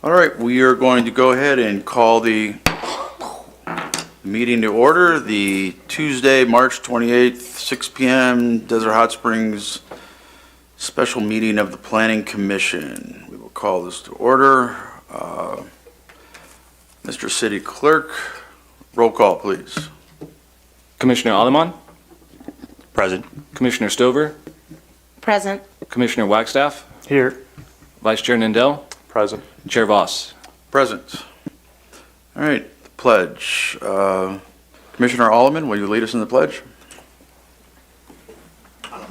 All right, we are going to go ahead and call the meeting to order. The Tuesday, March 28th, 6 p.m. Desert Hot Springs special meeting of the Planning Commission. We will call this to order. Mr. City Clerk, roll call, please. Commissioner Aleman, Present. Commissioner Stover, Present. Commissioner Wagstaff, Here. Vice Chair Nindell, Present. Chair Voss. Present. All right, the pledge. Commissioner Alleman, will you lead us in the pledge? I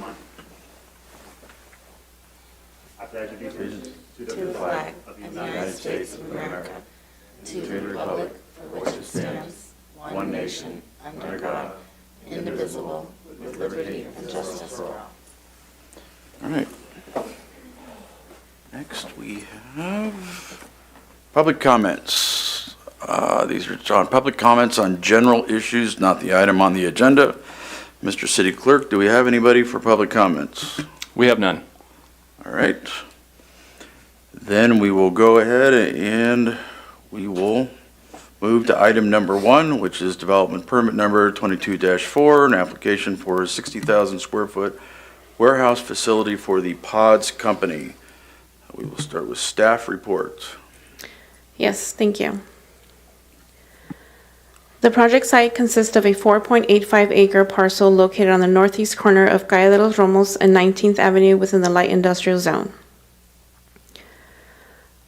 pledge allegiance To the flag of the United States of America, to the republic for which it stands, one nation, under God, indivisible, with liberty and justice for all. All right. Next, we have public comments. These are on public comments on general issues, not the item on the agenda. Mr. City Clerk, do we have anybody for public comments? We have none. All right. Then we will go ahead and we will move to item number 1, which is development permit number 22-4, an application for a 60,000 square foot warehouse facility for the Pods Company. We will start with staff reports. Yes, thank you. The project site consists of a 4.85 acre parcel located on the northeast corner of Calle de los Romos and 19th Avenue within the light industrial zone.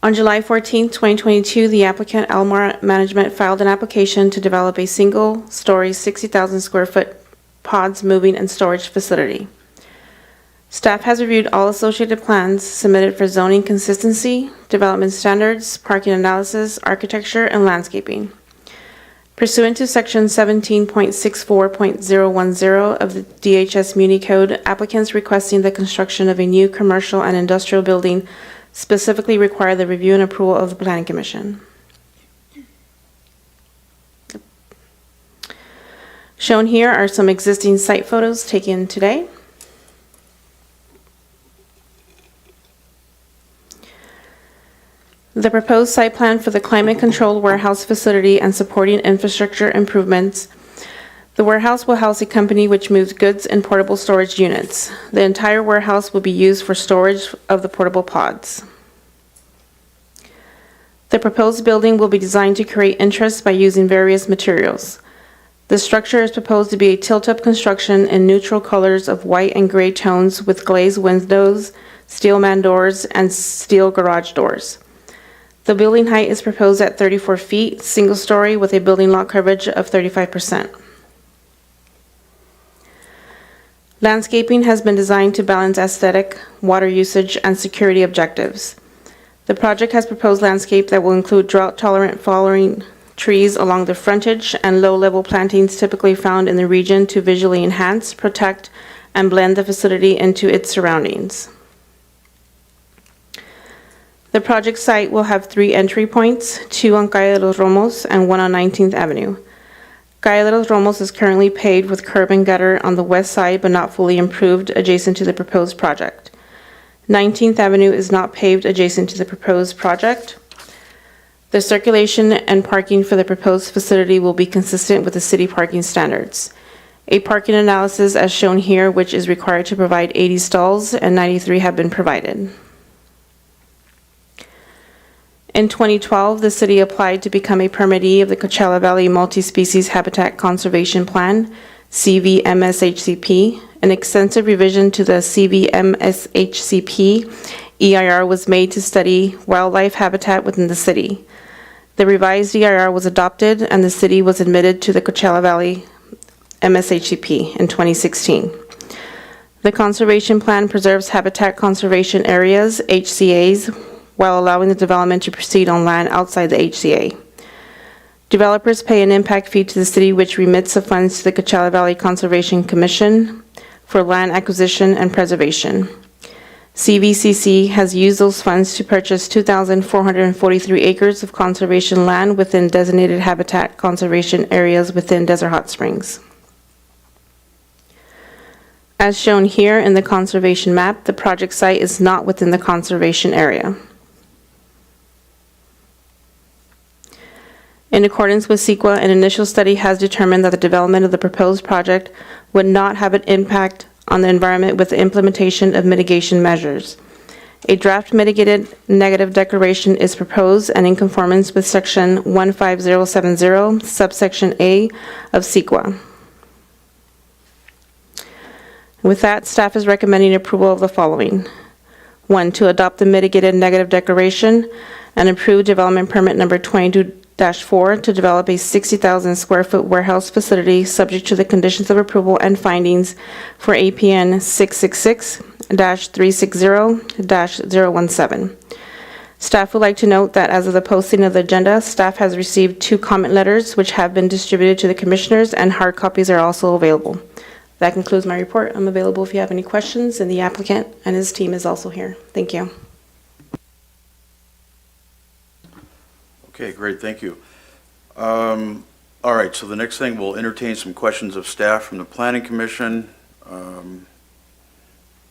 On July 14, 2022, the applicant Almar Management filed an application to develop a single-story 60,000 square foot pods moving and storage facility. Staff has reviewed all associated plans submitted for zoning consistency, development standards, parking analysis, architecture, and landscaping. Pursuant to Section 17.64.010 of the DHS Muni Code, applicants requesting the construction of a new commercial and industrial building specifically require the review and approval of the Planning Commission. Shown here are some existing site photos taken today. The proposed site plan for the climate-controlled warehouse facility and supporting infrastructure improvements. The warehouse will house a company which moves goods in portable storage units. The entire warehouse will be used for storage of the portable pods. The proposed building will be designed to create interest by using various materials. The structure is proposed to be a tilt-up construction in neutral colors of white and gray tones with glazed windows, steel man doors, and steel garage doors. The building height is proposed at 34 feet, single-story with a building lot coverage of 35%. Landscaping has been designed to balance aesthetic, water usage, and security objectives. The project has proposed landscape that will include drought-tolerant flowering trees along the frontage and low-level plantings typically found in the region to visually enhance, protect, and blend the facility into its surroundings. The project site will have 3 entry points, 2 on Calle de los Romos and 1 on 19th Avenue. Calle de los Romos is currently paved with curb and gutter on the west side but not fully improved adjacent to the proposed project. 19th Avenue is not paved adjacent to the proposed project. The circulation and parking for the proposed facility will be consistent with the city parking standards. A parking analysis as shown here, which is required to provide 80 stalls and 93 have been provided. In 2012, the city applied to become a permittee of the Coachella Valley Multi-Species Habitat Conservation Plan, CVMSHCP. An extensive revision to the CVMSHCP EIR was made to study wildlife habitat within the city. The revised EIR was adopted and the city was admitted to the Coachella Valley MSHCP in 2016. The conservation plan preserves habitat conservation areas, HCAs, while allowing the development to proceed on land outside the HCA. Developers pay an impact fee to the city which remits the funds to the Coachella Valley Conservation Commission for land acquisition and preservation. CVCC has used those funds to purchase 2,443 acres of conservation land within designated habitat conservation areas within Desert Hot Springs. As shown here in the conservation map, the project site is not within the conservation area. In accordance with CEQA, an initial study has determined that the development of the proposed project would not have an impact on the environment with the implementation of mitigation measures. A draft mitigated negative declaration is proposed and in conformance with Section 15070, subsection A of CEQA. With that, staff is recommending approval of the following. 1, to adopt the mitigated negative declaration and approve development permit number 22-4 to develop a 60,000 square foot warehouse facility subject to the conditions of approval and findings for APN 666-360-017. Staff would like to note that as of the posting of the agenda, staff has received 2 comment letters which have been distributed to the commissioners, and hard copies are also available. That concludes my report. I'm available if you have any questions, and the applicant and his team is also here. Thank you. Okay, great, thank you. All right, so the next thing, we'll entertain some questions of staff from the Planning Commission,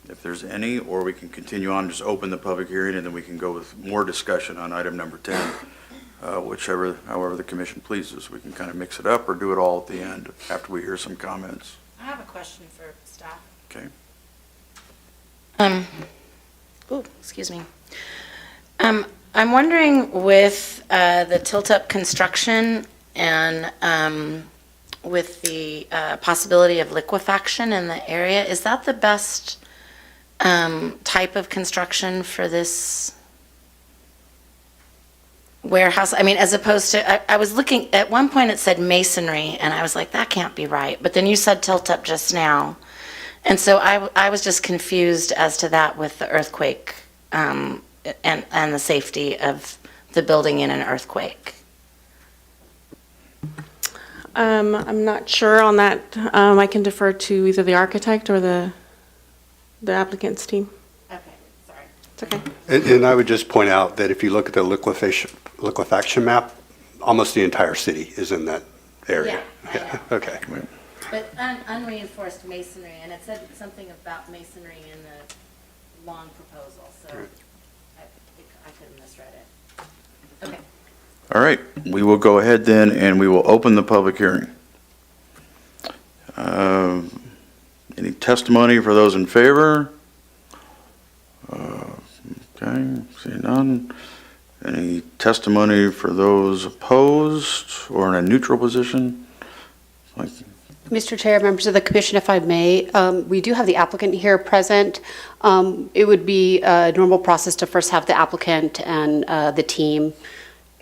if there's any, or we can continue on, just open the public hearing, and then we can go with more discussion on item number 10, however the commission pleases. We can kind of mix it up or do it all at the end after we hear some comments. I have a question for staff. Okay. Excuse me. I'm wondering with the tilt-up construction and with the possibility of liquefaction in the area, is that the best type of construction for this warehouse? I mean, as opposed to, I was looking, at one point it said masonry, and I was like, that can't be right. But then you said tilt-up just now. And so I was just confused as to that with the earthquake and the safety of the building in an earthquake. I'm not sure on that. I can defer to either the architect or the applicant's team. Okay, sorry. It's okay. And I would just point out that if you look at the liquefaction map, almost the entire city is in that area. Yeah, I know. Okay. But unreinforced masonry, and it said something about masonry in the long proposal, so I could have misread it. Okay. All right, we will go ahead then, and we will open the public hearing. Any testimony for those in favor? Okay, seeing none. Any testimony for those opposed or in a neutral position? Mr. Chair, members of the commission, if I may, we do have the applicant here present. It would be a normal process to first have the applicant and the team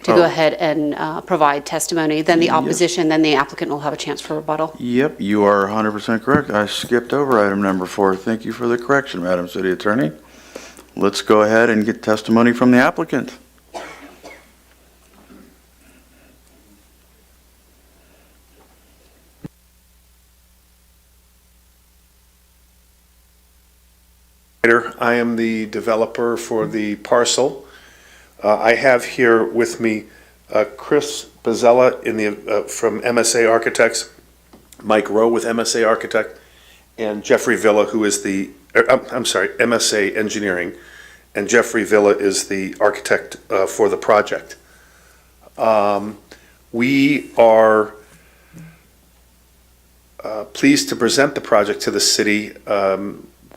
to go ahead and provide testimony, then the opposition, then the applicant will have a chance for rebuttal. Yep, you are 100% correct. I skipped over item number 4. Thank you for the correction, Madam City Attorney. Let's go ahead and get testimony from the applicant. I am the developer for the parcel. I have here with me Chris Bozzella from MSA Architects, Mike Rowe with MSA Architect, and Jeffrey Villa, who is MSA Engineering, and Jeffrey Villa is the architect for the project. We are pleased to present the project to the city.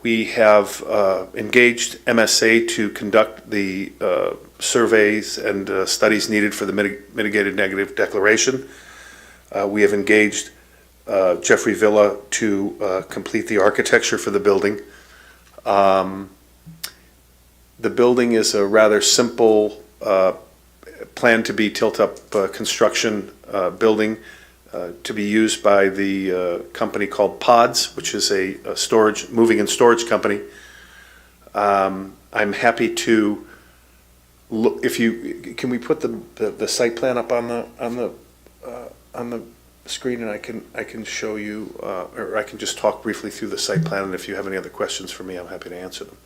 We have engaged MSA to conduct the surveys and studies needed for the mitigated negative declaration. We have engaged Jeffrey Villa to complete the architecture for the building. The building is a rather simple planned to be tilt-up construction building to be used by the company called Pods, which is a moving and storage company. I'm happy to look. Can we put the site plan up on the screen, and I can show you, or I can just talk briefly through the site plan, and if you have any other questions for me, I'm happy to answer them.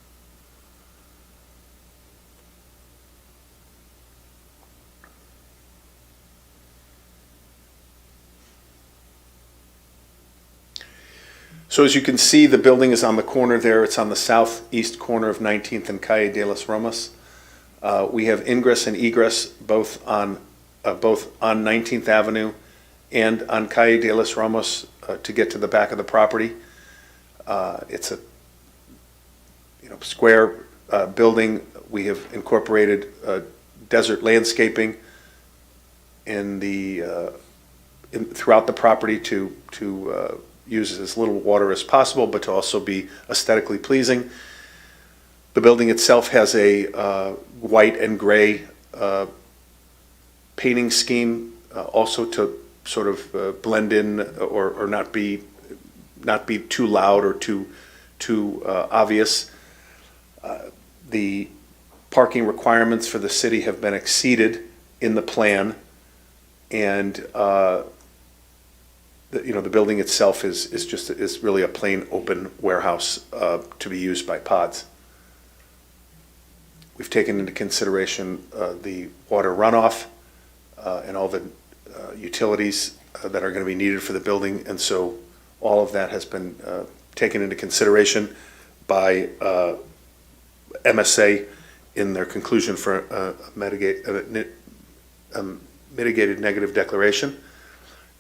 So as you can see, the building is on the corner there. It's on the southeast corner of 19th and Calle de las Romas. We have ingress and egress both on both on 19th Avenue and on Calle de los Ramos to get to the back of the property. It's a square building. We have incorporated desert landscaping throughout the property to use as little water as possible, but to also be aesthetically pleasing. The building itself has a white and gray painting scheme, also to sort of blend in or not be too loud or too obvious. The parking requirements for the city have been exceeded in the plan, and the building itself is really a plain open warehouse to be used by pods. We've taken into consideration the water runoff and all the utilities that are going to be needed for the building, and so all of that has been taken into consideration by MSA in their conclusion for a mitigated negative declaration.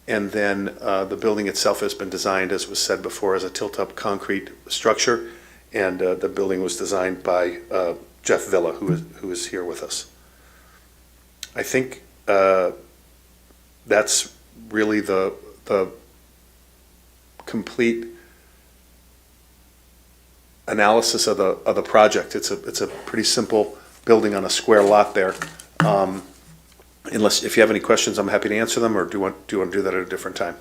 And then the building itself has been designed, as was said before, as a tilt-up concrete structure, and the building was designed by Jeff Villa, who is here with us. I think that's really the complete analysis of the project. It's a pretty simple building on a square lot there. If you have any questions, I'm happy to answer them, or do you want to do that at a different time?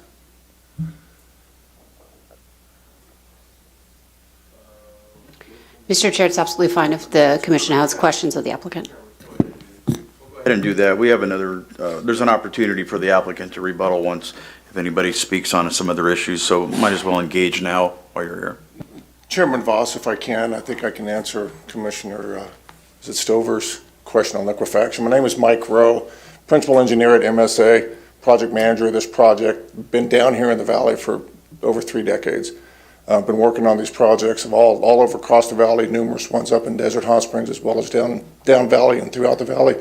Mr. Chair, it's absolutely fine if the commission has questions of the applicant. I didn't do that. We have there's an opportunity for the applicant to rebuttal once if anybody speaks on some other issues, so might as well engage now while you're here. Chairman Voss, if I think I can answer Commissioner, is it Stover's question on liquefaction. My name is Mike Rowe, Principal Engineer at MSA, Project Manager of this project. Been down here in the Valley for over 3 decades. Been working on these projects all over across the Valley, numerous ones up in Desert Hot Springs as well as down Valley and throughout the Valley.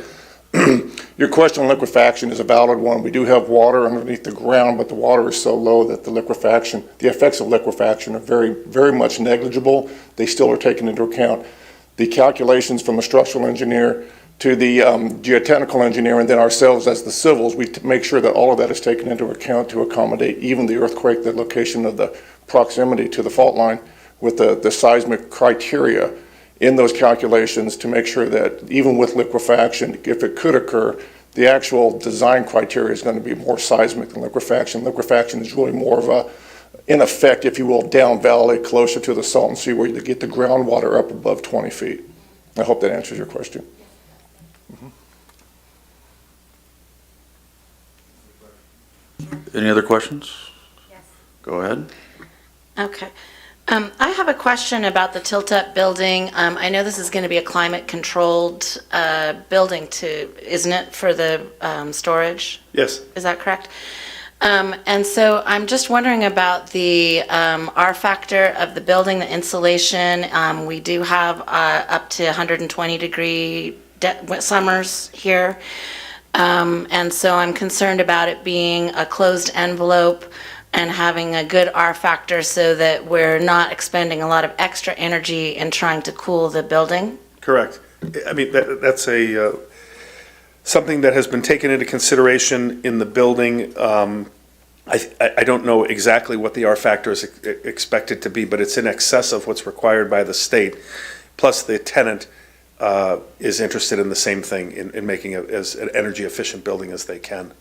Your question on liquefaction is a valid one. We do have water underneath the ground, but the water is so low that the effects of liquefaction are very, very much negligible. They still are taken into account. The calculations from a structural engineer to the geotechnical engineer and then ourselves as the civils, we make sure that all of that is taken into account to accommodate even the earthquake, the location of the proximity to the fault line with the seismic criteria in those calculations to make sure that even with liquefaction, if it could occur, the actual design criteria is going to be more seismic than liquefaction. Liquefaction is really more of a, in effect, if you will, down valley, closer to the Salton Sea, where you get the groundwater up above 20 feet. I hope that answers your question. Any other questions? Yes. Go ahead. Okay. I have a question about the tilt-up building. I know this is going to be a climate-controlled building isn't it, for the storage? Yes. Is that correct? And so I'm just wondering about the R factor of the building, the insulation. We do have up to 120-degree summers here. And so I'm concerned about it being a closed envelope and having a good R factor so that we're not expending a lot of extra energy in trying to cool the building. Correct. I mean, that's something that has been taken into consideration in the building. I don't know exactly what the R factor is expected to be, but it's in excess of what's required by the state. Plus, the tenant is interested in the same thing, in making it as an energy efficient building as they can.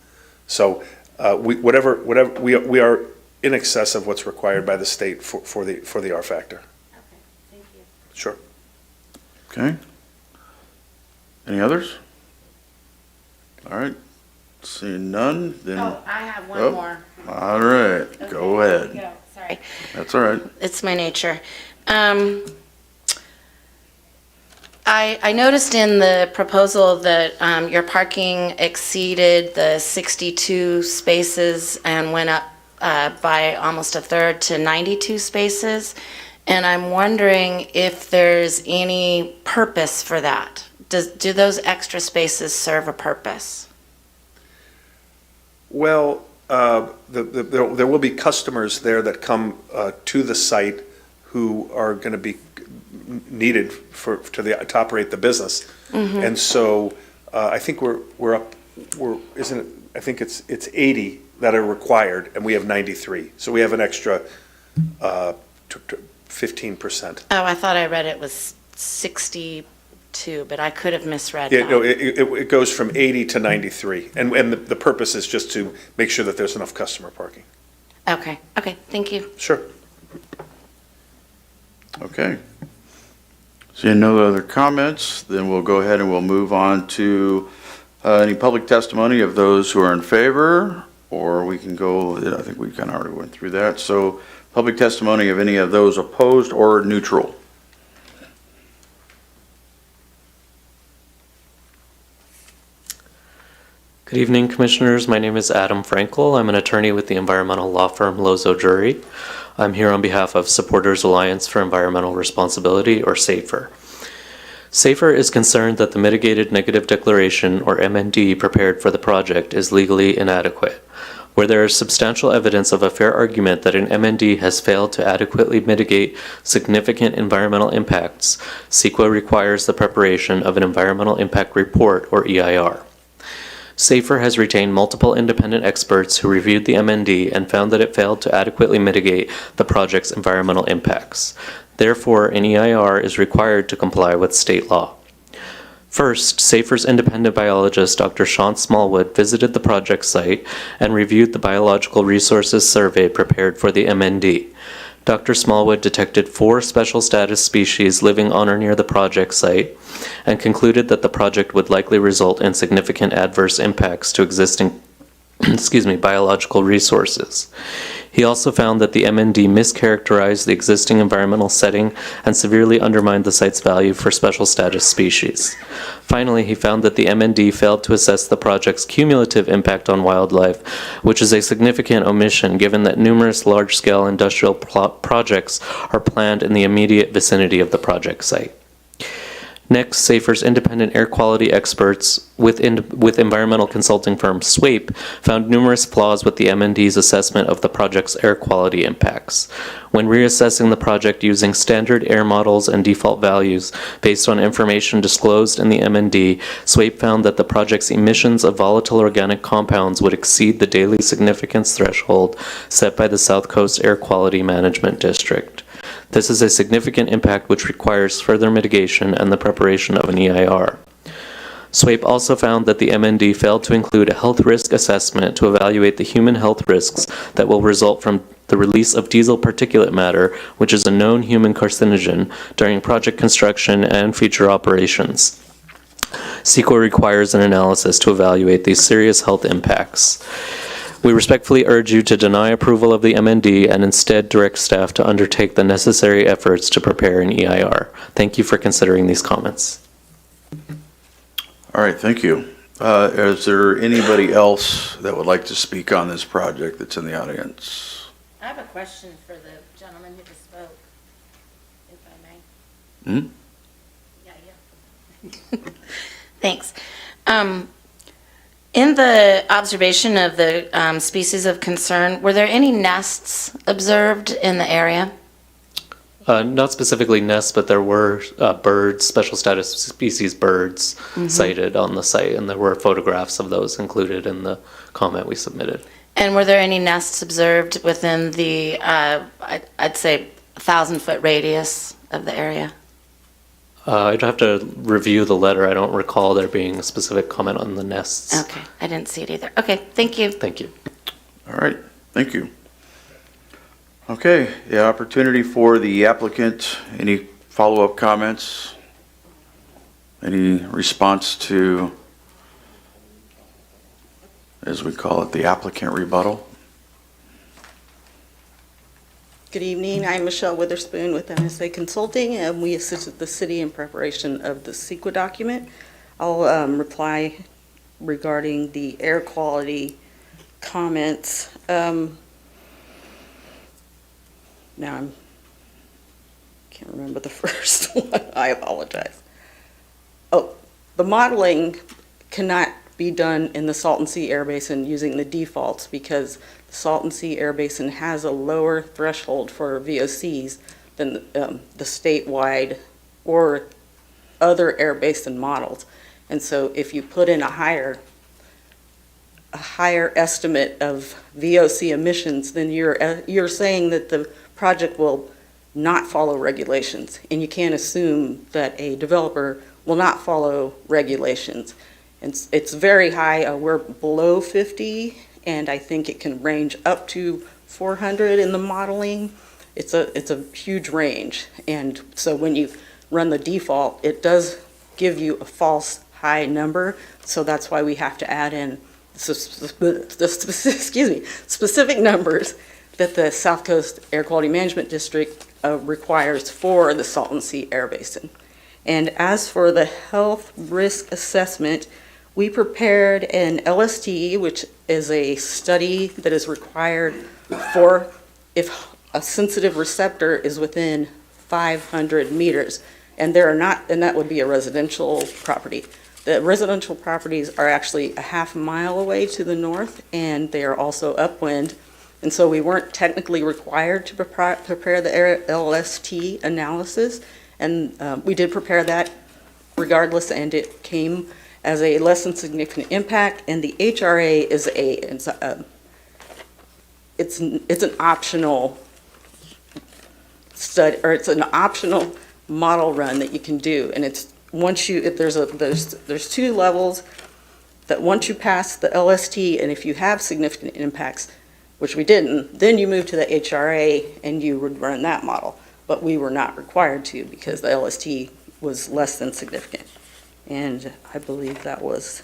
So we are in excess of what's required by the state for the R factor. Okay, thank you. Sure. Okay. Any others? All right. Seeing none, then. Oh, I have one Oh, more. All right, Okay, go there ahead. you go. Sorry. That's all right. It's my nature. I noticed in the proposal that your parking exceeded the 62 spaces and went up by almost a third to 92 spaces. And I'm wondering if there's any purpose for that. Do those extra spaces serve a purpose? Well, there will be customers there that come to the site who are going to be needed to operate the business. And so I think I think it's 80 that are required, and we have 93. So we have an extra 15%. Oh, I thought I read it was 62, but I could have misread Yeah, that. no, it goes from 80 to 93, and the purpose is just to make sure that there's enough customer parking. Okay, thank you. Sure. Okay. Seeing no other comments, then we'll go ahead and we'll move on to any public testimony of those who are in favor, or we can go, I think we kind of already went through that. So public testimony of any of those opposed or neutral. Good evening, Commissioners. My name is Adam Frankel. I'm an attorney with the environmental law firm ADJOURN. I'm here on behalf of Supporters Alliance for Environmental Responsibility, or SAFER. SAFER is concerned that the Mitigated Negative Declaration, or MND, prepared for the project is legally inadequate. Where there is substantial evidence of a fair argument that an MND has failed to adequately mitigate significant environmental impacts, CEQA requires the preparation of an Environmental Impact Report, or EIR. SAFER has retained multiple independent experts who reviewed the MND and found that it failed to adequately mitigate the project's environmental impacts. Therefore, an EIR is required to comply with state law. First, SAFER's independent biologist, Dr. Sean Smallwood, visited the project site and reviewed the Biological Resources Survey prepared for the MND. Dr. Smallwood detected 4 special status species living on or near the project site and concluded that the project would likely result in significant adverse impacts to existing biological resources. He also found that the MND mischaracterized the existing environmental setting and severely undermined the site's value for special status species. Finally, he found that the MND failed to assess the project's cumulative impact on wildlife, which is a significant omission given that numerous large-scale industrial projects are planned in the immediate vicinity of the project site. Next, SAFER's independent air quality experts with environmental consulting firm SWAPE found numerous flaws with the MND's assessment of the project's air quality impacts. When reassessing the project using standard air models and default values based on information disclosed in the MND, SWAPE found that the project's emissions of volatile organic compounds would exceed the daily significance threshold set by the South Coast Air Quality Management District. This is a significant impact which requires further mitigation and the preparation of an EIR. SWAPE also found that the MND failed to include a health risk assessment to evaluate the human health risks that will result from the release of diesel particulate matter, which is a known human carcinogen, during project construction and future operations. CEQA requires an analysis to evaluate these serious health impacts. We respectfully urge you to deny approval of the MND and instead direct staff to undertake the necessary efforts to prepare an EIR. Thank you for considering these comments. All right, thank you. Is there anybody else that would like to speak on this project that's in the audience? I have a question for the gentleman who just spoke, if I may. Yeah. Thanks. In the observation of the species of concern, were there any nests observed in the area? Not specifically nests, but there were birds, special status species birds sighted on the site, and there were photographs of those included in the comment we submitted. And were there any nests observed within the, I'd say, 1,000-foot radius of the area? I'd have to review the letter. I don't recall there being a specific comment on the nests. Okay, I didn't see it either. Okay, thank you. Thank you. All right, thank you. Okay, the opportunity for the applicant. Any follow-up comments? Any response to, as we call it, the applicant rebuttal? Good evening. I'm Michelle Witherspoon with MSA Consulting, and we assisted the city in preparation of the CEQA document. I'll reply regarding the air quality comments. Now I can't remember the first one. I apologize. Oh, the modeling cannot be done in the Salton Sea Air Basin using the defaults because the Salton Sea Air Basin has a lower threshold for VOCs than the statewide or other air basin models. And so if you put in a higher estimate of VOC emissions, then you're saying that the project will not follow regulations. And you can't assume that a developer will not follow regulations. And it's very high. We're below 50, and I think it can range up to 400 in the modeling. It's a huge range. And so when you run the default, it does give you a false high number. So that's why we have to add in specific numbers that the South Coast Air Quality Management District requires for the Salton Sea Air Basin. And as for the health risk assessment, we prepared an LST, which is a study that is required for if a sensitive receptor is within 500 meters. And that would be a residential property. The residential properties are actually a half mile away to the north, and they are also upwind. And so we weren't technically required to prepare the LST analysis. And we did prepare that regardless, and it came as a less than significant impact. And the HRA is it's an optional study, or it's an optional model run that you can do. And it's there's two levels that once you pass the LST, and if you have significant impacts, which we didn't, then you move to the HRA and you would run that model. But we were not required to because the LST was less than significant. And I believe that was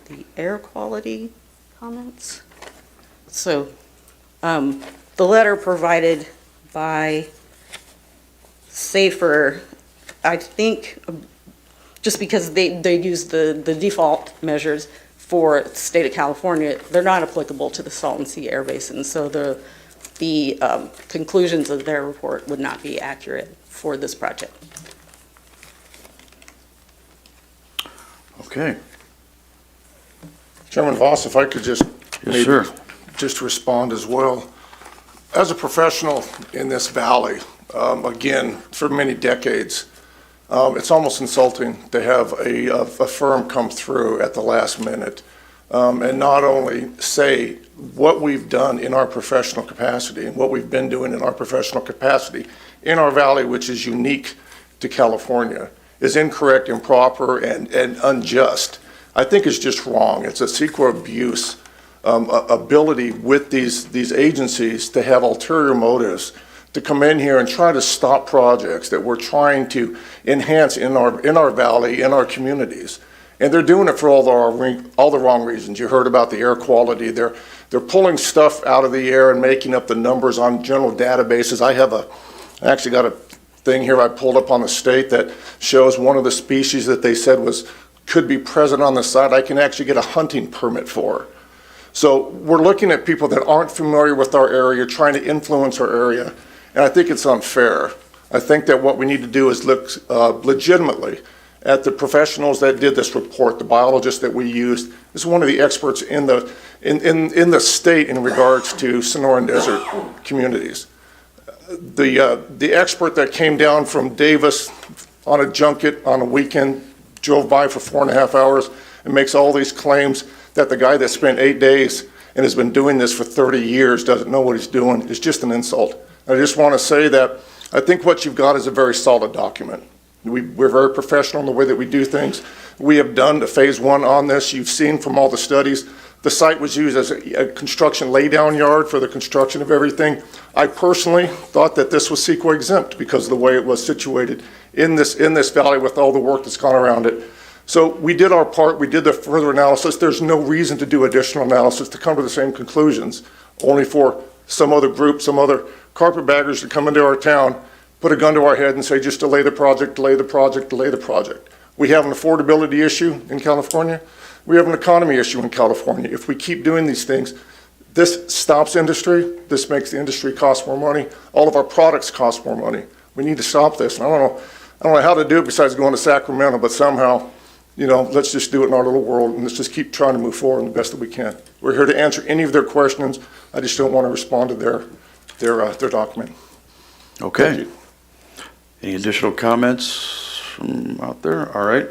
the air quality comments. So the letter provided by Safer, I think, just because they use the default measures for the state of California, they're not applicable to the Salton Sea Air Basin. So the conclusions of their report would not be accurate for this project. Okay. Chairman Voss, if I could just Yes, sir. just respond as well. As a professional in this valley, again, for many decades, it's almost insulting to have a firm come through at the last minute and not only say what we've done in our professional capacity and what we've been doing in our professional capacity in our valley, which is unique to California, is incorrect, improper, and unjust. I think it's just wrong. It's a CEQA abuse ability with these agencies to have ulterior motives to come in here and try to stop projects that we're trying to enhance in our valley, in our communities. And they're doing it for all the wrong reasons. You heard about the air quality. They're pulling stuff out of the air and making up the numbers on general databases. I actually got a thing here I pulled up on the state that shows one of the species that they said could be present on the site. I can actually get a hunting permit for. So we're looking at people that aren't familiar with our area, trying to influence our area. And I think it's unfair. I think that what we need to do is look legitimately at the professionals that did this report, the biologists that we used. This is one of the experts in the state in regards to Sonoran Desert communities. The expert that came down from Davis on a junket on a weekend, drove by for 4.5 hours and makes all these claims that the guy that spent 8 days and has been doing this for 30 years doesn't know what he's doing is just an insult. I just want to say that I think what you've got is a very solid document. We're very professional in the way that we do things. We have done the phase 1 on this. You've seen from all the studies. The site was used as a construction laydown yard for the construction of everything. I personally thought that this was CEQA exempt because of the way it was situated in this valley with all the work that's gone around it. So we did our part. We did the further analysis. There's no reason to do additional analysis to come to the same conclusions, only for some other group, some other carpetbaggers to come into our town, put a gun to our head and say, just delay the project, delay the project, delay the project. We have an affordability issue in California. We have an economy issue in California. If we keep doing these things, this stops industry. This makes the industry cost more money. All of our products cost more money. We need to stop this. And I don't know how to do it besides going to Sacramento, but somehow let's just do it in our little world, and let's just keep trying to move forward the best that we can. We're here to answer any of their questions. I just don't want to respond to their document. Okay. Thank you. Any additional comments from out there? All right.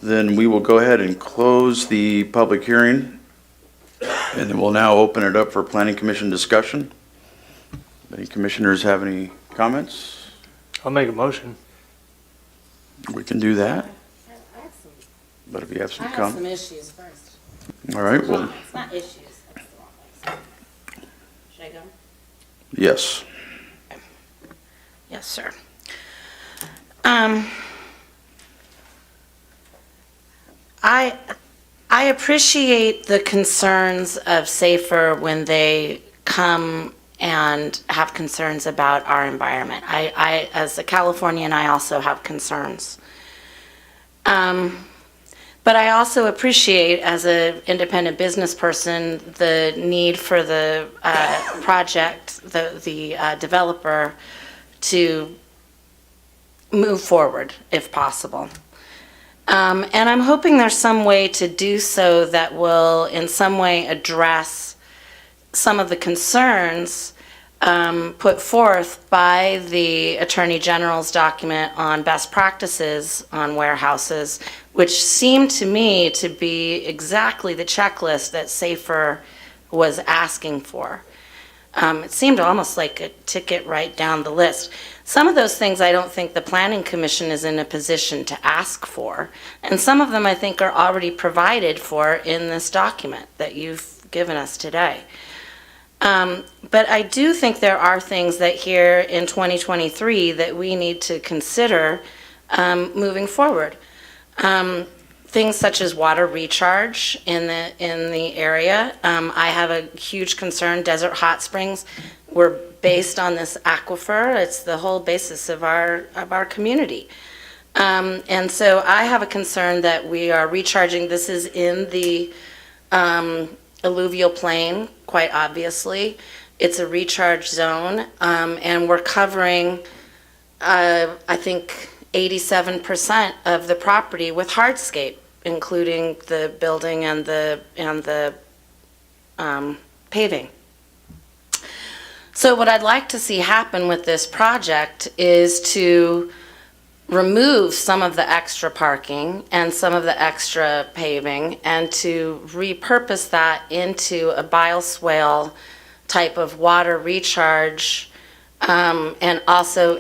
Then we will go ahead and close the public hearing, and then we'll now open it up for planning commission discussion. Any commissioners have any comments? I'll make a motion. We can do that, but if you have some comments. issues first. All right, well, It's not issues, that's the wrong way. Should I go? yes. Yes, sir. I appreciate the concerns of SAFER when they come and have concerns about our environment. I, as a Californian, I also have concerns. But I also appreciate, as an independent business person, the need for the project, the developer, to move forward if possible. And I'm hoping there's some way to do so that will in some way address some of the concerns put forth by the Attorney General's document on best practices on warehouses, which seemed to me to be exactly the checklist that SAFER was asking for. It seemed almost like a ticket right down the list. Some of those things I don't think the Planning Commission is in a position to ask for, and some of them I think are already provided for in this document that you've given us today. But I do think there are things that here in 2023 that we need to consider moving forward. Things such as water recharge in the area. I have a huge concern. Desert hot springs were based on this aquifer. It's the whole basis of our community. And so I have a concern that we are recharging. This is in the alluvial plain, quite obviously. It's a recharge zone, and we're covering, I think, 87% of the property with hardscape, including the building and the paving. So what I'd like to see happen with this project is to remove some of the extra parking and some of the extra paving and to repurpose that into a bioswale type of water recharge. And also,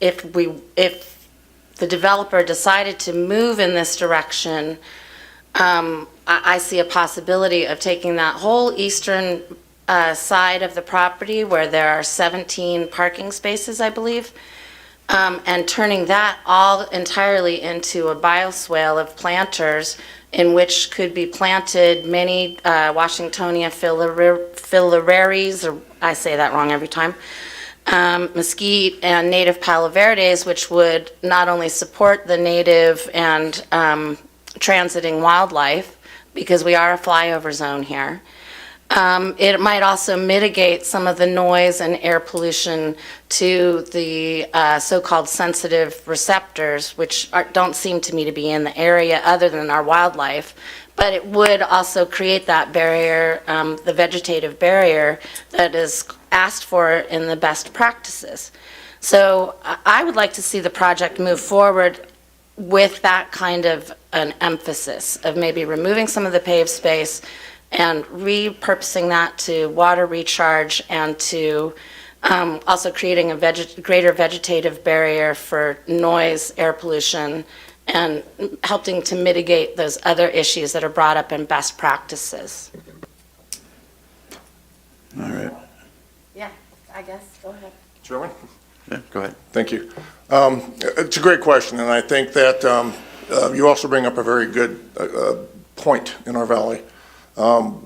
if the developer decided to move in this direction, I see a possibility of taking that whole eastern side of the property where there are 17 parking spaces, I believe, and turning that all entirely into a bioswale of planters in which could be planted many Washingtonia filariaries, or I say that wrong every time, mesquite and native palo verdes, which would not only support the native and transiting wildlife, because we are a flyover zone here. It might also mitigate some of the noise and air pollution to the so-called sensitive receptors, which don't seem to me to be in the area other than our wildlife. But it would also create that barrier, the vegetative barrier that is asked for in the best practices. So I would like to see the project move forward with that kind of an emphasis of maybe removing some of the paved space and repurposing that to water recharge and to also creating a greater vegetative barrier for noise, air pollution, and helping to mitigate those other issues that are brought up in best practices. All right. Yeah, I guess, go ahead. Chairman? Yeah, go ahead. Thank you. It's a great question, and I think that you also bring up a very good point in our valley.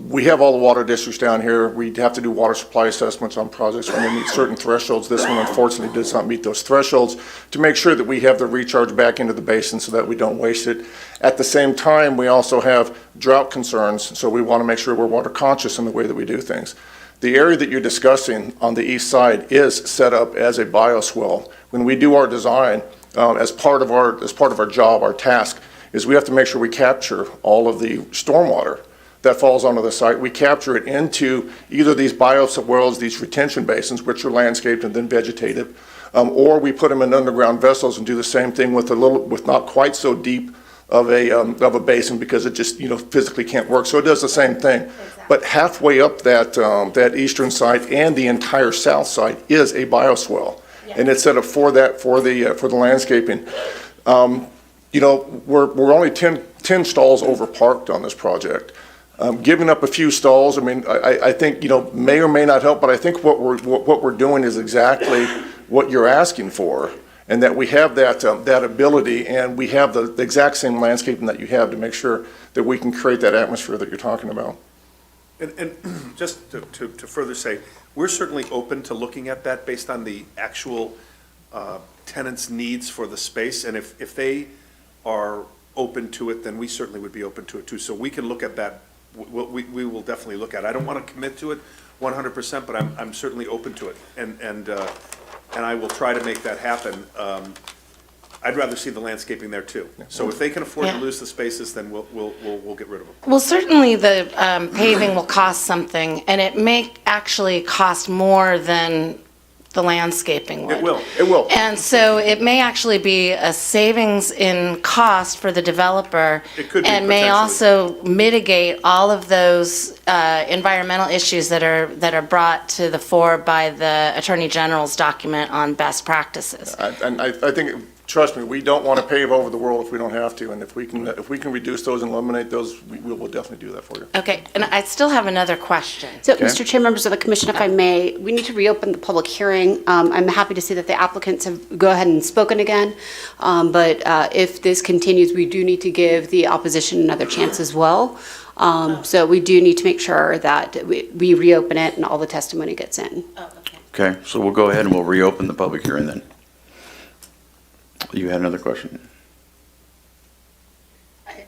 We have all the water districts down here. We have to do water supply assessments on projects when they meet certain thresholds. This one unfortunately does not meet those thresholds, to make sure that we have the recharge back into the basin so that we don't waste it. At the same time, we also have drought concerns, so we want to make sure we're water conscious in the way that we do things. The area that you're discussing on the east side is set up as a bioswale. When we do our design, as part of our job, our task, is we have to make sure we capture all of the stormwater that falls onto the site. We capture it into either these bioswales, these retention basins, which are landscaped and then vegetative, or we put them in underground vessels and do the same thing with not quite so deep of a basin, because it just, physically can't work. So it does the same thing. But halfway up that eastern side and the entire south side is a bioswale. And it's set up for that, for the landscaping. We're only 10 stalls over parked on this project. Giving up a few stalls, I think, may or may not help, but I think what we're doing is exactly what you're asking for, and that we have that ability, and we have the exact same landscaping that you have to make sure that we can create that atmosphere that you're talking about. And just to further say, we're certainly open to looking at that based on the actual tenants' needs for the space, and if they are open to it, then we certainly would be open to it too. So we can look at that. We will definitely look at it. I don't want to commit to it 100%, but I'm certainly open to it, and I will try to make that happen. I'd rather see the landscaping there too. So if they can afford to lose the spaces, then we'll get rid of them. Well, certainly the paving will cost something, and it may actually cost more than the landscaping would. It will. And so it may actually be a savings in cost for the developer. It could be, and may potentially. also mitigate all of those environmental issues that are brought to the fore by the Attorney General's document on best practices. And I think, trust me, we don't want to pave over the world if we don't have to, and if we can reduce those and eliminate those, we will definitely do that for you. Okay, and I still have another question. So, Mr. Chair, members of the commission, if I may, we need to reopen the public hearing. I'm happy to see that the applicants have go ahead and spoken again, but if this continues, we do need to give the opposition another chance as well. So we do need to make sure that we reopen it and all the testimony gets in. Okay, so we'll go ahead and we'll reopen the public hearing then. You had another question?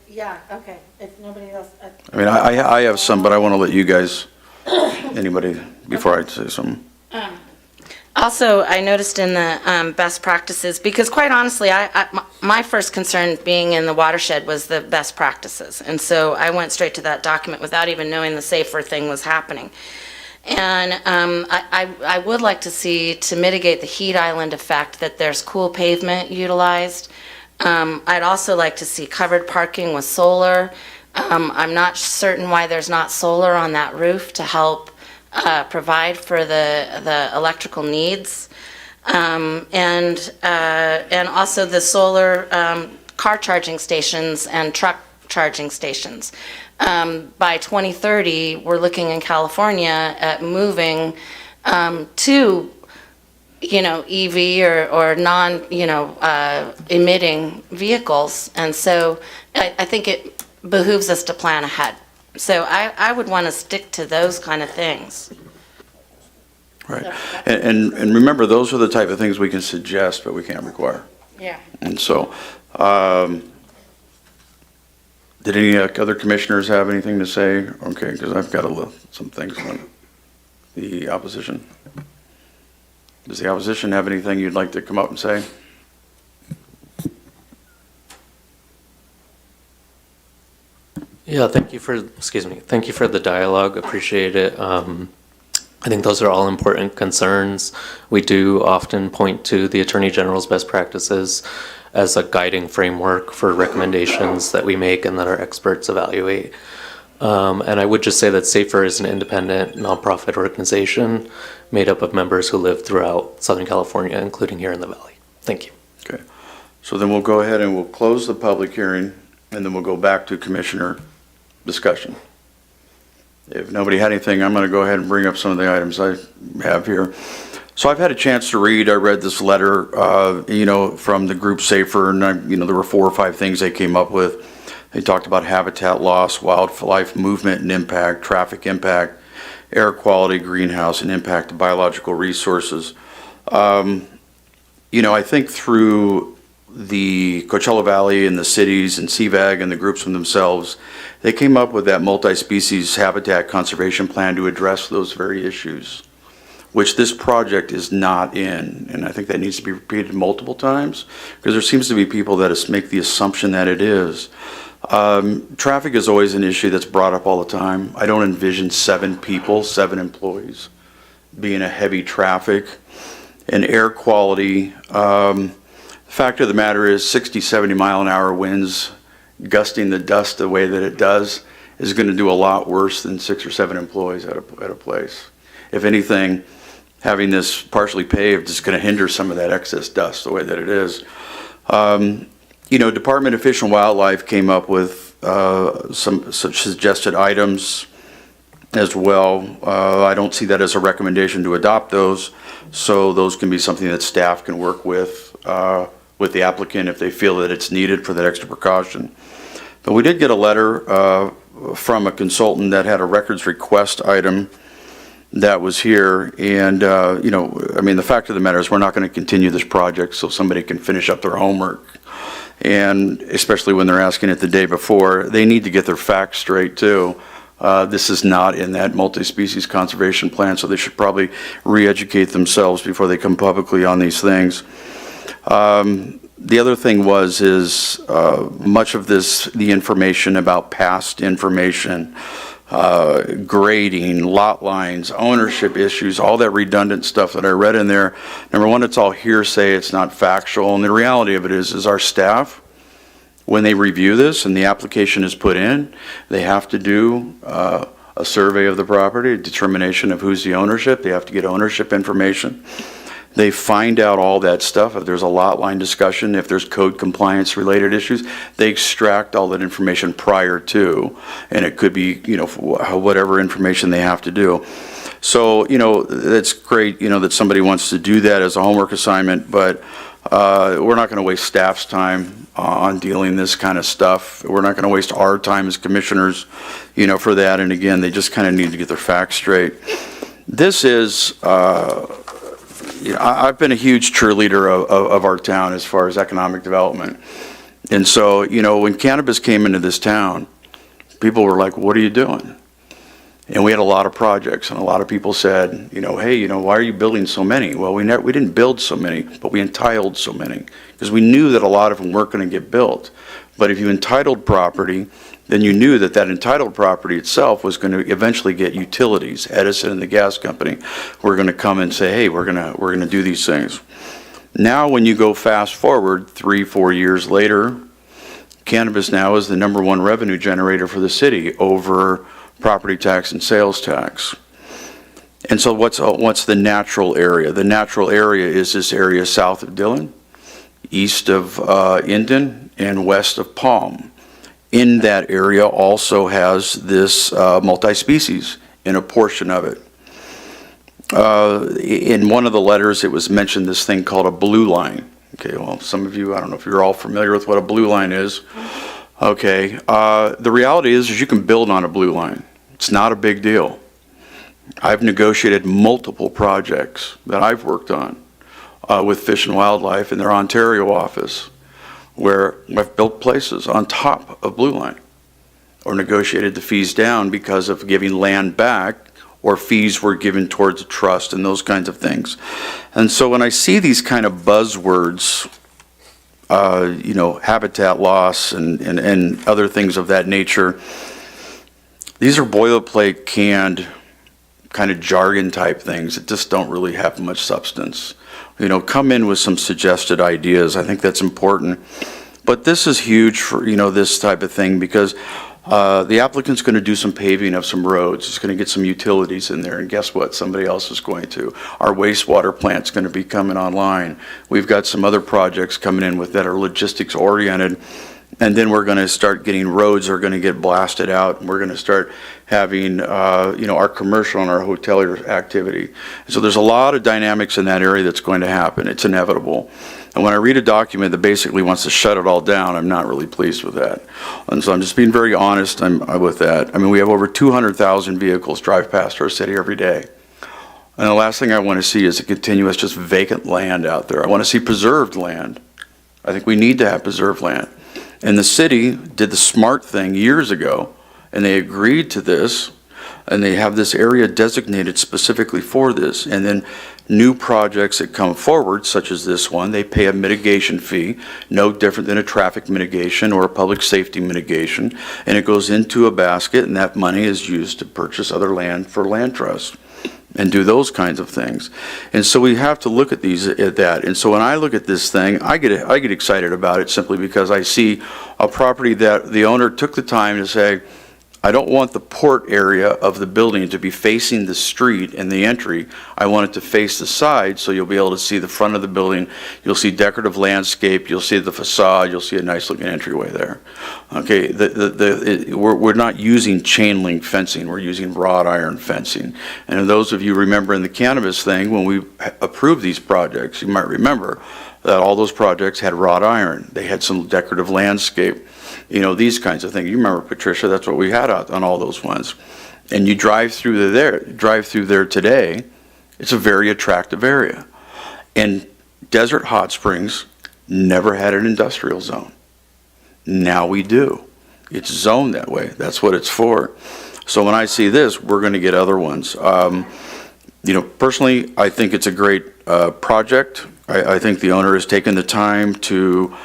Yeah, okay, if nobody else. I have some, but I want to let you guys, anybody, before I say something. Also, I noticed in the best practices, because quite honestly, my first concern being in the watershed was the best practices. And so I went straight to that document without even knowing the safer thing was happening. And I would like to see, to mitigate the heat island effect, that there's cool pavement utilized. I'd also like to see covered parking with solar. I'm not certain why there's not solar on that roof to help provide for the electrical needs. And also the solar car charging stations and truck charging stations. By 2030, we're looking in California at moving to, EV or non, emitting vehicles. And so I think it behooves us to plan ahead. So I would want to stick to those kind of things. Right. And remember, those are the type of things we can suggest, but we can't require. Yeah. And so, did any other commissioners have anything to say? Okay, because I've got some things on the opposition. Does the opposition have anything you'd like to come up and say? Yeah, thank you for the dialogue. Appreciate it. I think those are all important concerns. We do often point to the Attorney General's best practices as a guiding framework for recommendations that we make and that our experts evaluate. And I would just say that SAFER is an independent nonprofit organization made up of members who live throughout Southern California, including here in the Valley. Thank you. Okay. So then we'll go ahead and we'll close the public hearing, and then we'll go back to commissioner discussion. If nobody had anything, I'm going to go ahead and bring up some of the items I have here. So I've had a chance to read. I read this letter, from the group SAFER, and there were 4 or 5 things they came up with. They talked about habitat loss, wildlife movement and impact, traffic impact, air quality, greenhouse, and impact to biological resources. I think through the Coachella Valley and the cities and CVAG and the groups themselves, they came up with that multi-species habitat conservation plan to address those very issues. which this project is not in. And I think that needs to be repeated multiple times, because there seems to be people that make the assumption that it is. Traffic is always an issue that's brought up all the time. I don't envision 7 people, 7 employees, being a heavy traffic. And air quality, the fact of the matter is 60, 70 mile an hour winds gusting the dust the way that it does is going to do a lot worse than 6 or 7 employees at a place. If anything, having this partially paved is going to hinder some of that excess dust the way that it is. You know, Department of Fish and Wildlife came up with some suggested items as well. I don't see that as a recommendation to adopt those, so those can be something that staff can work with the applicant if they feel that it's needed for that extra precaution. But we did get a letter from a consultant that had a records request item that was here, and you know, I mean, the fact of the matter is we're not going to continue this project so somebody can finish up their homework. And especially when they're asking it the day before, they need to get their facts straight too. This is not in that multi-species conservation plan, so they should probably re-educate themselves before they come publicly on these things. The other thing is much of this, the information about past information, grading, lot lines, ownership issues, all that redundant stuff that I read in there. Number one, it's all hearsay, it's not factual, and the reality of it is our staff, when they review this and the application is put in, they have to do a survey of the property, a determination of who's the ownership, they have to get ownership information. They find out all that stuff. If there's a lot line discussion, if there's code compliance related issues, they extract all that information prior to, and it could be, you know, whatever information they have to do. So, you know, that's great, you know, that somebody wants to do that as a homework assignment, but we're not going to waste staff's time on dealing this kind of stuff. We're not going to waste our time as commissioners, you know, for that. And again, they just kind of need to get their facts straight. This is, you know, I've been a huge cheerleader of our town as far as economic development. And so, you know, when cannabis came into this town, people were like, what are you doing? And we had a lot of projects, and a lot of people said, you know, hey, you know, why are you building so many? Well, we didn't build so many, but we entitled so many, because we knew that a lot of them weren't going to get built. But if you entitled property, then you knew that that entitled property itself was going to eventually get utilities. Edison and the gas company were going to come and say, hey, we're going to do these things. Now, when you go fast forward 3-4 years later, cannabis now is the #1 revenue generator for the city over property tax and sales tax. And so what's the natural area? The natural area is this area south of Dillon, east of Indon, and west of Palm. In that area also has this multi-species in a portion of it. In one of the letters, it was mentioned this thing called a blue line. Okay, well, some of you, I don't know if you're all familiar with what a blue line is. Okay, the reality is you can build on a blue line. It's not a big deal. I've negotiated multiple projects that I've worked on with Fish and Wildlife in their Ontario office, where I've built places on top of blue line or negotiated the fees down because of giving land back, or fees were given towards a trust and those kinds of things. And so when I see these kind of buzzwords, you know, habitat loss and other things of that nature, these are boilerplate canned kind of jargon type things that just don't really have much substance. You know, come in with some suggested ideas. I think that's important. But this is huge for, you know, this type of thing, because the applicant's going to do some paving of some roads. It's going to get some utilities in there. And guess what? Somebody else is going to. Our wastewater plant's going to be coming online. We've got some other projects coming in with that are logistics oriented. And then we're going to start getting roads are going to get blasted out. And we're going to start having, you know, our commercial and our hotelier activity. So there's a lot of dynamics in that area that's going to happen. It's inevitable. And when I read a document that basically wants to shut it all down, I'm not really pleased with that. And so I'm just being very honest with that. I mean, we have over 200,000 vehicles drive past our city every day. And the last thing I want to see is a continuous just vacant land out there. I want to see preserved land. I think we need to have preserved land. And the city did the smart thing years ago, and they agreed to this and they have this area designated specifically for this. And then new projects that come forward, such as this one, they pay a mitigation fee, no different than a traffic mitigation or a public safety mitigation, and it goes into a basket, and that money is used to purchase other land for land trust and do those kinds of things. And so we have to look at that. And so when I look at this thing, I get excited about it simply because I see a property that the owner took the time to say, I don't want the port area of the building to be facing the street and the entry. I want it to face the side, so you'll be able to see the front of the building. You'll see decorative landscape. You'll see the facade. You'll see a nice looking entryway there. Okay, we're not using chain link fencing. We're using wrought iron fencing. And those of you remember in the cannabis thing, when we approved these projects, you might remember that all those projects had wrought iron. They had some decorative landscape. You know, these kinds of things. You remember, Patricia, that's what we had out on all those ones. And you drive through there today, it's a very attractive area. And Desert Hot Springs never had an industrial zone. Now we do. It's zoned that way. That's what it's for. So when I see this, we're going to get other ones. You know, personally, I think it's a great project. I think the owner has taken the time to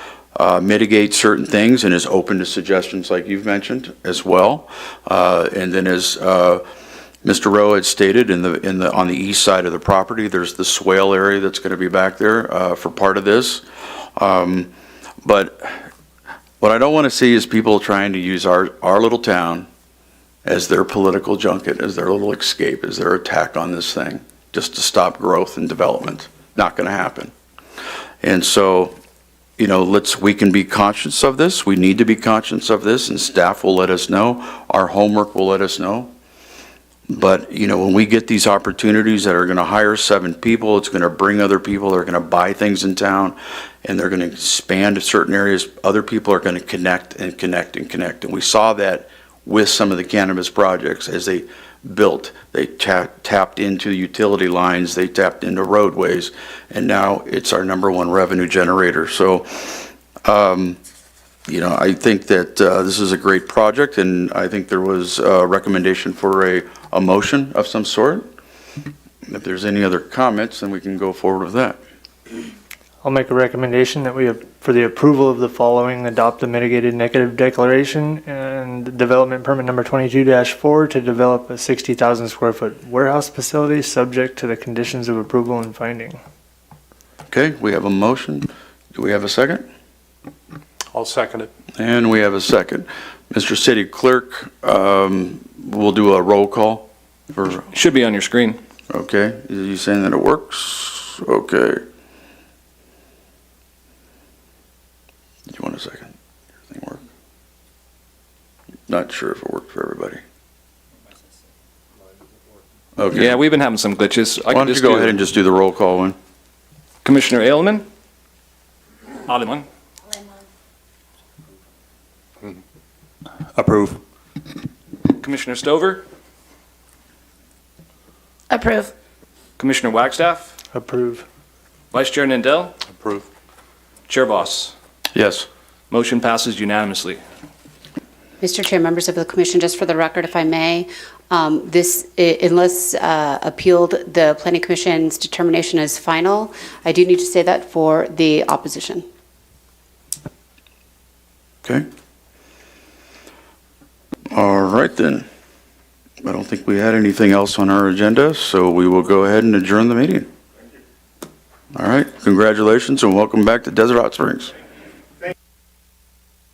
mitigate certain things and is open to suggestions like you've mentioned as well. And then as Mr. Rowe had stated, on the east side of the property, there's the swale area that's going to be back there for part of this. But what I don't want to see is people trying to use our little town as their political junket, as their little escape, as their attack on this thing, just to stop growth and development. Not going to happen. And so, you know, we can be conscious of this. We need to be conscious of this, and staff will let us know. Our homework will let us know. But, you know, when we get these opportunities that are going to hire 7 people, it's going to bring other people, they're going to buy things in town, and they're going to expand to certain areas. Other people are going to connect and connect and connect. And we saw that with some of the cannabis projects as they built. They tapped into utility lines, they tapped into roadways, and now it's our #1 revenue generator. So, you know, I think that this is a great project, and I think there was a recommendation for a motion of some sort. If there's any other comments, then we can go forward with that. I'll make a recommendation that for the approval of the following, adopt the mitigated negative declaration and development permit number 22-4 to develop a 60,000 square foot warehouse facility subject to the conditions of approval and finding. Okay, we have a motion. Do we have a second? I'll second it. And we have a second. Mr. City Clerk, we'll do a roll call for, Should be on your screen. okay, is he saying that it works? Okay. Do you want a second? Everything work? Not sure if it worked for everybody. Okay. Yeah, we've been having some glitches. Why don't you go ahead and just do the roll call one? Commissioner Ailman? Ailman. Approve. Commissioner Stover? Approve. Commissioner Wagstaff? Approve. Vice Chair Nindell? Approve. Chair Voss? Yes. Motion passes unanimously. Mr. Chair, members of the commission, just for the record, if I may, this, unless appealed, the planning commission's determination is final. I do need to say that for the opposition. Okay. All right then. I don't think we had anything else on our agenda, so we will go ahead and adjourn the meeting. All right. Congratulations and welcome back to Desert Hot Springs.